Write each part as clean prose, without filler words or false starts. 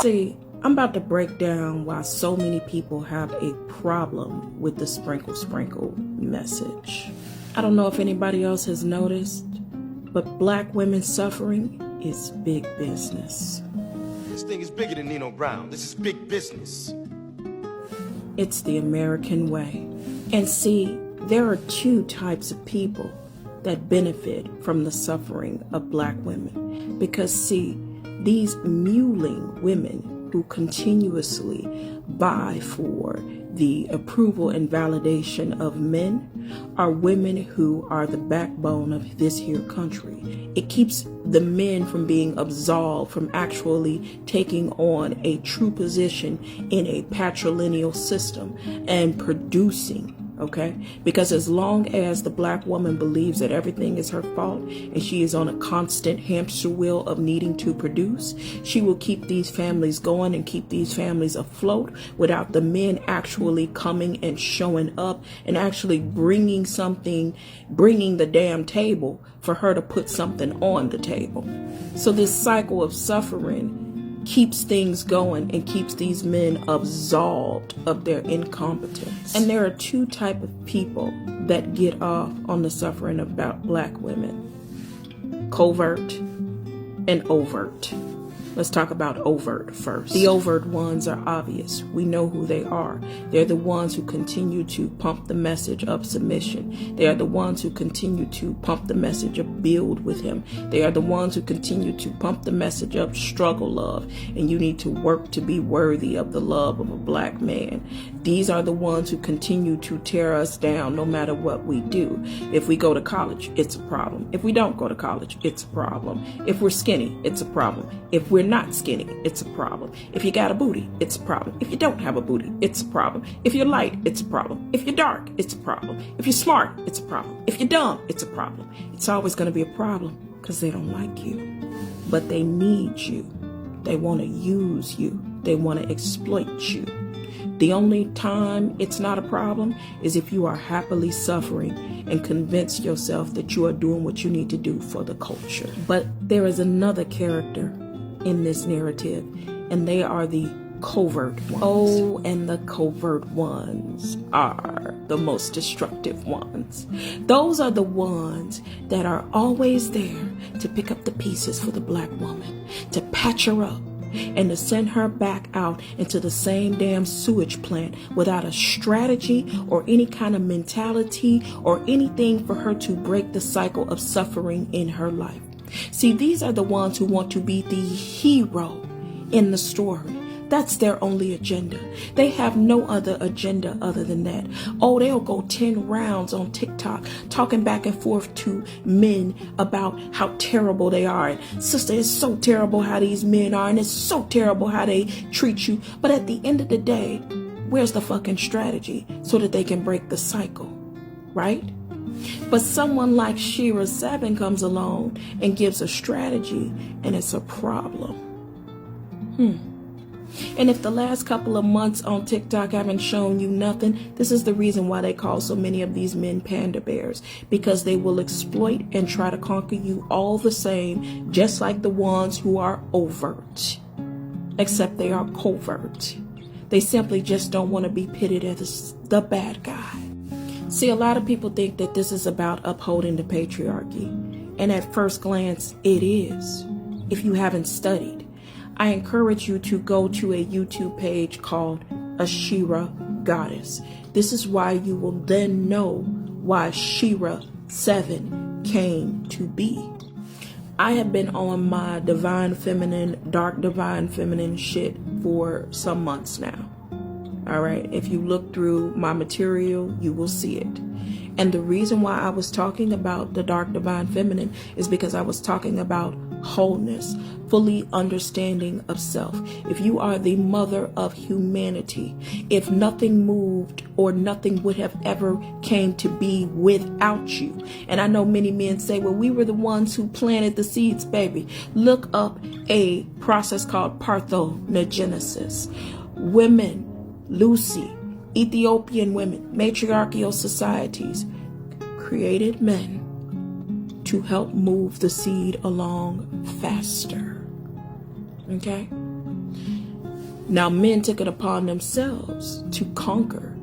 See, I'm about to break down why so many people have a problem with the sprinkle sprinkle message. I don't know if anybody else has noticed, but black women suffering is big business. This thing is bigger than Nino Brown. This is big business. It's the American way. And see, there are two types of people that benefit from the suffering of black women. Because see, these mewling women who continuously vie for the approval and validation of men are women who are the backbone of this here country. It keeps the men from being absolved from actually taking on a true position in a patrilineal system and producing. Okay, because as long as the black woman believes that everything is her fault and she is on a constant hamster wheel of needing to produce, she will keep these families going and keep these families afloat without the men actually coming and showing up and actually bringing the damn table for her to put something on the table. So this cycle of suffering keeps things going and keeps these men absolved of their incompetence. And there are two types of people that get off on the suffering about black women: covert and overt. Let's talk about overt first. The overt ones are obvious. We know who they are. They're the ones who continue to pump the message of submission. They are the ones who continue to pump the message of build with him. They are the ones who continue to pump the message of struggle love. And you need to work to be worthy of the love of a black man. These are the ones who continue to tear us down no matter what we do. If we go to college, it's a problem. If we don't go to college, it's a problem. If we're skinny, it's a problem. If we're not skinny, it's a problem. If you got a booty, it's a problem. If you don't have a booty, it's a problem. If you're light, it's a problem. If you're dark, it's a problem. If you're smart, it's a problem. If you're dumb, it's a problem. It's always going to be a problem because they don't like you. But they need you. They want to use you. They want to exploit you. The only time it's not a problem is if you are happily suffering and convince yourself that you are doing what you need to do for the culture. But there is another character in this narrative, and they are the covert ones. Oh, and the covert ones are the most destructive ones. Those are the ones that are always there to pick up the pieces for the black woman, to patch her up, and to send her back out into the same damn sewage plant without a strategy or any kind of mentality or anything for her to break the cycle of suffering in her life. See, these are the ones who want to be the hero in the story. That's their only agenda. They have no other agenda other than that. Oh, they'll go 10 rounds on TikTok talking back and forth to men about how terrible they are. And sister, it's so terrible how these men are, and it's so terrible how they treat you. But at the end of the day, where's the fucking strategy so that they can break the cycle, right? But someone like Shira 7 comes along and gives a strategy, and it's a problem. And if the last couple of months on TikTok haven't shown you nothing, this is the reason why they call so many of these men panda bears. Because they will exploit and try to conquer you all the same, just like the ones who are overt. Except they are covert. They simply just don't want to be pitted as the bad guy. See, a lot of people think that this is about upholding the patriarchy. And at first glance, it is. If you haven't studied, I encourage you to go to a YouTube page called Ashira Goddess. This is why you will then know why Shira 7 came to be. I have been on my divine feminine, dark divine feminine shit for some months now. All right. If you look through my material, you will see it. And the reason why I was talking about the dark divine feminine is because I was talking about wholeness, fully understanding of self. If you are the mother of humanity, if nothing moved or nothing would have ever came to be without you. And I know many men say, well, we were the ones who planted the seeds, baby. Look up a process called parthenogenesis. Women, Lucy, Ethiopian women, matriarchal societies created men to help move the seed along faster. Okay? Now, men took it upon themselves to conquer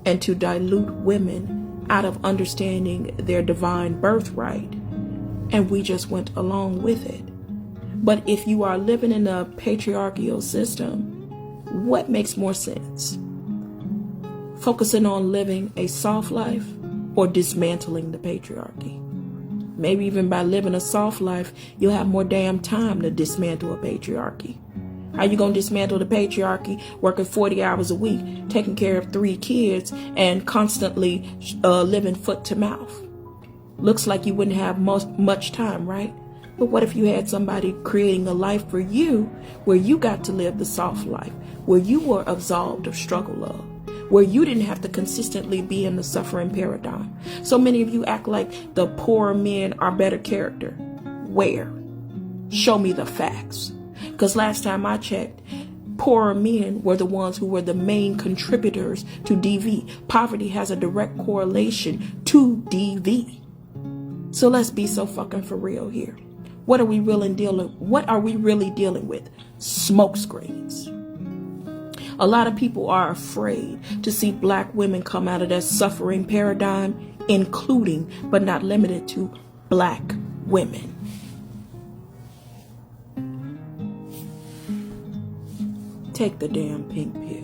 and to dilute women out of understanding their divine birthright, and we just went along with it. But if you are living in a patriarchal system, what makes more sense? Focusing on living a soft life or dismantling the patriarchy? Maybe even by living a soft life, you'll have more damn time to dismantle a patriarchy. How you gonna dismantle the patriarchy working 40 hours a week, taking care of 3 kids, and constantly living foot to mouth? Looks like you wouldn't have much time, right? But what if you had somebody creating a life for you where you got to live the soft life, where you were absolved of struggle love, where you didn't have to consistently be in the suffering paradigm? So many of you act like the poorer men are better character. Where? Show me the facts. Because last time I checked, poorer men were the ones who were the main contributors to DV. Poverty has a direct correlation to DV. So let's be so fucking for real here. What are we really dealing with? Smoke screens. A lot of people are afraid to see black women come out of that suffering paradigm, including but not limited to black women. Take the damn pink pill.